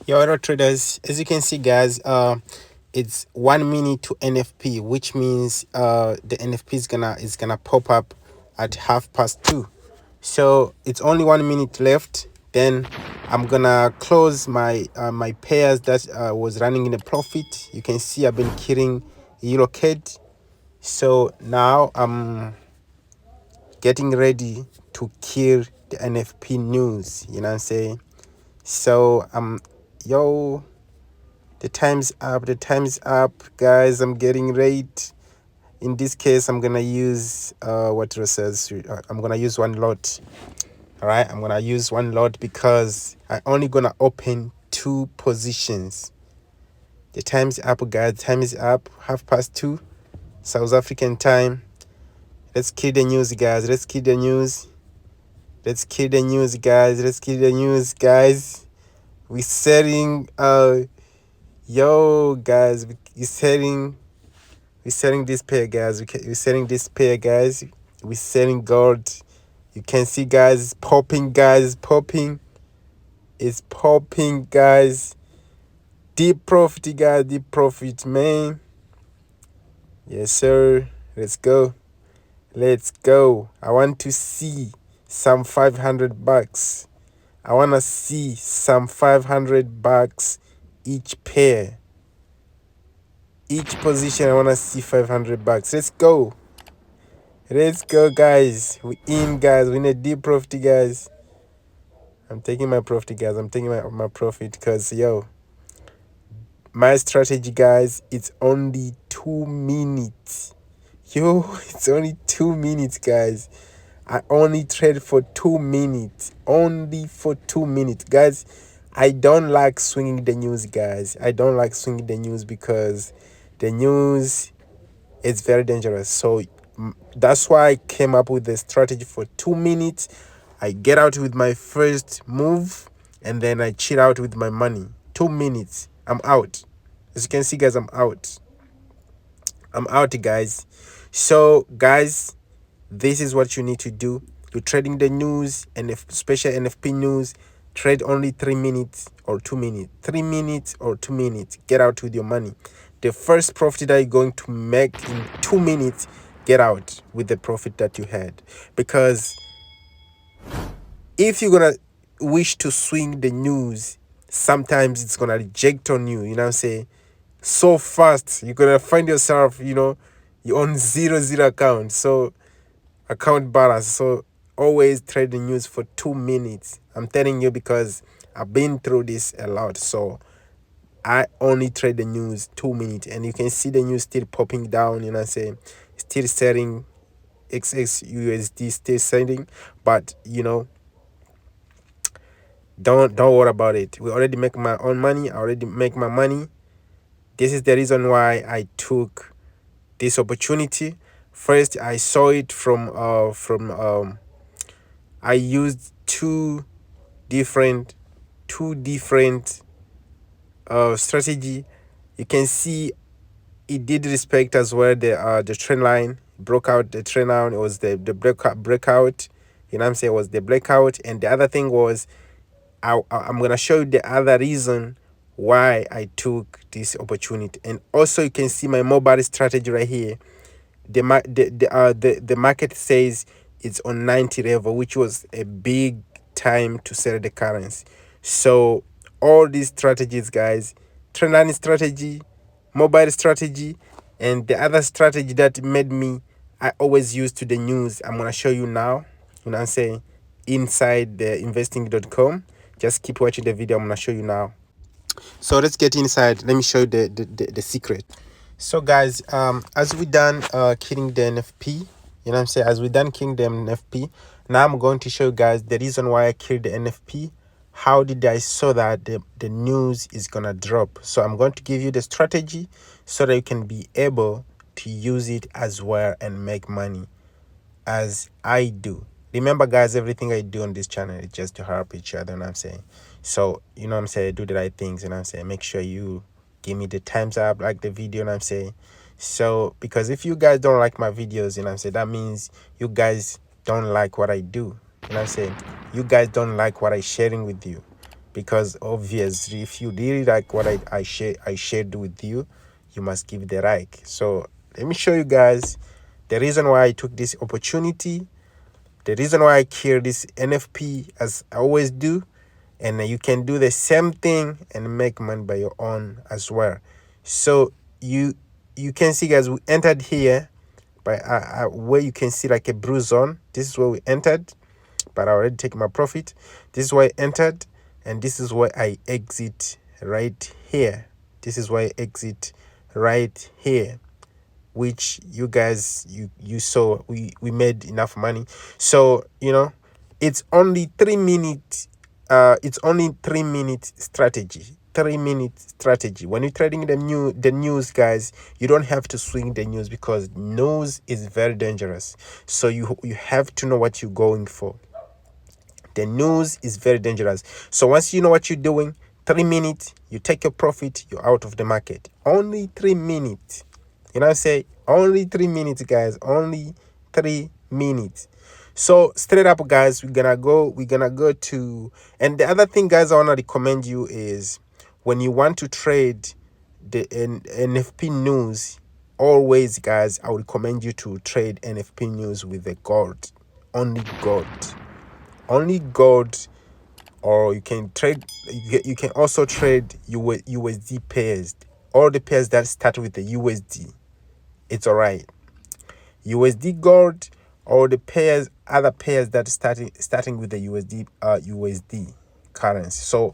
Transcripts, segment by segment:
Yo, hello traders. As you can see, guys, it's 1 minute to NFP, which means the NFP is gonna pop up at 2:30. So it's only 1 minute left. Then I'm gonna close my pairs that was running in a profit. You can see I've been killing Euro CAD. So now I'm getting ready to kill the NFP news. You know what I'm saying? So yo. The time's up, guys. I'm getting rate. In this case, I'm gonna use what it says. I'm gonna use one lot. All right, I'm gonna use one lot because I only gonna open 2 positions. The time's up, guys. Time is up. 2:30 South African time. Let's kill the news, guys. Let's kill the news. Let's kill the news, guys. Let's kill the news, guys. We're setting yo, guys. We're selling this pair, guys. We're selling this pair, guys. We're selling gold. You can see, guys, it's popping, guys. Popping. It's popping, guys. Deep profit, guys. Deep profit, man. Yes, sir. Let's go. Let's go. I want to see some $500. I want to see some $500 each pair. Each position, I want to see $500. Let's go. Let's go, guys. We in, guys. We in a deep profit, guys. I'm taking my profit, guys. I'm taking my profit because, yo, my strategy, guys, it's only 2 minutes. Yo, it's only 2 minutes, guys. I only trade for 2 minutes. Only for 2 minutes, guys. I don't like swinging the news, guys. I don't like swinging the news because the news is very dangerous. So that's why I came up with the strategy for 2 minutes. I get out with my first move and then I chill out with my money. 2 minutes. I'm out. As you can see, guys, I'm out. I'm out, guys. So, guys, this is what you need to do. You're trading the news and special NFP news. Trade only 3 minutes or 2 minutes. 3 minutes or 2 minutes. Get out with your money. The first profit that you're going to make in 2 minutes, get out with the profit that you had. Because if you're gonna wish to swing the news, sometimes it's gonna reject on you. You know what I'm saying? So fast, you're gonna find yourself, you're on zero account. So account balance. So always trade the news for 2 minutes. I'm telling you because I've been through this a lot. So I only trade the news 2 minutes, and you can see the news still popping down. You know what I'm saying? Still selling XXUSD, still selling, but don't worry about it. We already make my own money. I already make my money. This is the reason why I took this opportunity. First, I saw it from I used two different strategy. You can see it did respect as well the trend line, broke out the trend line. It was the breakout. You know what I'm saying? It was the breakout. And the other thing was I'm gonna show you the other reason why I took this opportunity. And also you can see my mobile strategy right here. The market says it's on 90 level, which was a big time to sell the currency. So all these strategies, guys, trend line strategy, mobile strategy, and the other strategy that made me I always use to the news, I'm gonna show you now. You know what I'm saying? Inside the investing.com. Just keep watching the video. I'm gonna show you now. So let's get inside. Let me show you the secret. So guys, as we done killing the NFP, you know what I'm saying, as we done killing the NFP, now I'm going to show you guys the reason why I killed the NFP. How did I saw that the news is gonna drop? So I'm going to give you the strategy so that you can be able to use it as well and make money as I do. Remember, guys, everything I do on this channel is just to help each other. You know what I'm saying? So, you know what I'm saying, do the right things. You know what I'm saying? Make sure you give me the thumbs up, like the video. You know what I'm saying? So, because if you guys don't like my videos, you know what I'm saying, that means you guys don't like what I do. You know what I'm saying? You guys don't like what I'm sharing with you. because obviously if you really like what I shared with you, you must give the like. So let me show you guys the reason why I took this opportunity, the reason why I carry this NFP as I always do, and you can do the same thing and make money by your own as well. So you can see, guys, we entered here by where you can see like a blue zone. This is where we entered, but I already take my profit. This is where I entered, and this is where I exit right here. This is where I exit right here, which you guys you saw we made enough money. So it's only 3 minutes. It's only 3 minute strategy. 3 minute strategy. When you're trading the news, guys, you don't have to swing the news, because news is very dangerous. So you have to know what you're going for. The news is very dangerous. So once you know what you're doing, 3 minutes, you take your profit, you're out of the market. Only 3 minutes. You know what I'm saying? Only 3 minutes, guys. Only 3 minutes. So straight up, guys, we're gonna go to, and the other thing, guys, I wanna recommend you is when you want to trade the NFP news, always, guys, I would recommend you to trade NFP news with the gold. Only gold. Only gold. Or you can trade, you can also trade USD pairs. All the pairs that start with the USD, it's all right. USD gold, or the pairs, other pairs that starting with the USD currency. So,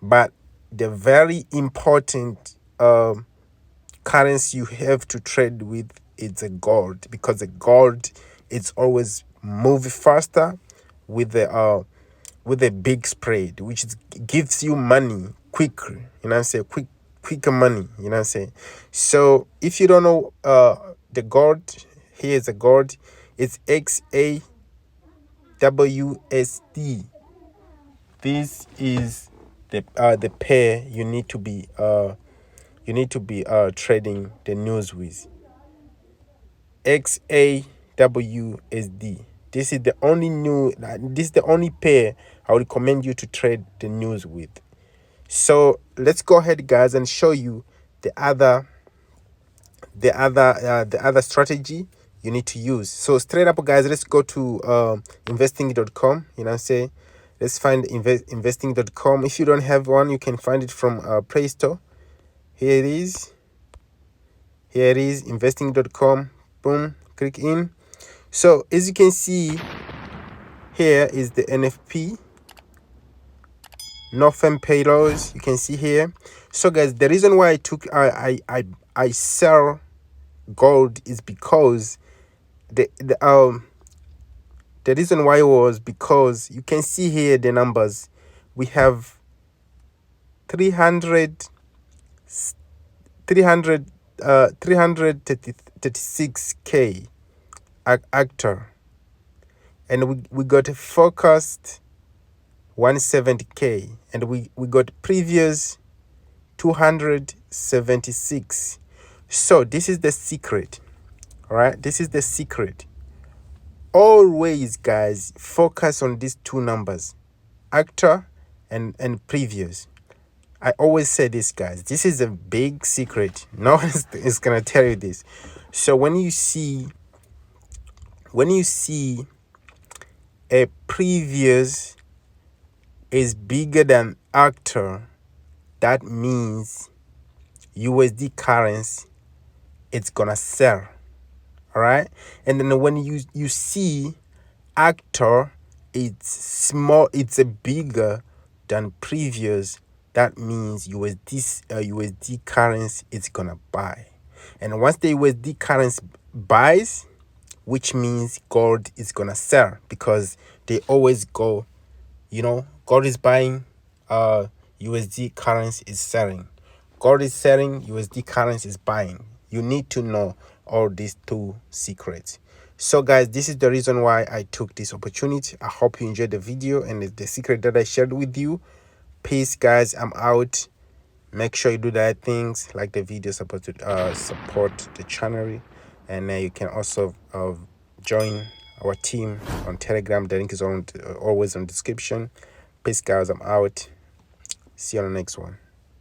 but the very important currency you have to trade with, it's a gold, because the gold, it's always move faster with the big spread, which gives you money quicker. You know what I'm saying? Quicker money. You know what I'm saying? So if you don't know the gold, here's a gold. It's XAWSD. This is the pair you need to be trading the news with. XAWSD. This is the only pair I would recommend you to trade the news with. So let's go ahead, guys, and show you the other strategy you need to use. So straight up, guys, let's go to investing.com. You know what I'm saying? Let's find investing.com. If you don't have one, you can find it from Play Store. Here it is. Investing.com. Boom, click in. So as you can see, here is the NFP Northern payrolls. You can see here. So guys, the reason why I sell gold is because the reason why was because you can see here the numbers. We have 336k actor, and we got a forecast 170k, and we got previous 276. So this is the secret. All right, this is the secret. Always, guys, focus on these two numbers, actor and previous. I always say this, guys. This is a big secret. No one is gonna tell you this. So when you see a previous is bigger than actor, that means USD currency, it's gonna sell. All right, and then when you see actor, it's small, it's a bigger than previous, that means USD currency, it's gonna buy. And once the USD currency buys, which means gold is gonna sell, because they always go, gold is buying, USD currency is selling. Gold is selling, USD currency is buying. You need to know all these two secrets. So guys, this is the reason why I took this opportunity. I hope you enjoyed the video and the secret that I shared with you. Peace, guys. I'm out. Make sure you do the right things, like the video, support the channel, and you can also join our team on Telegram. The link is always on the description. Peace, guys. I'm out. See you on the next one.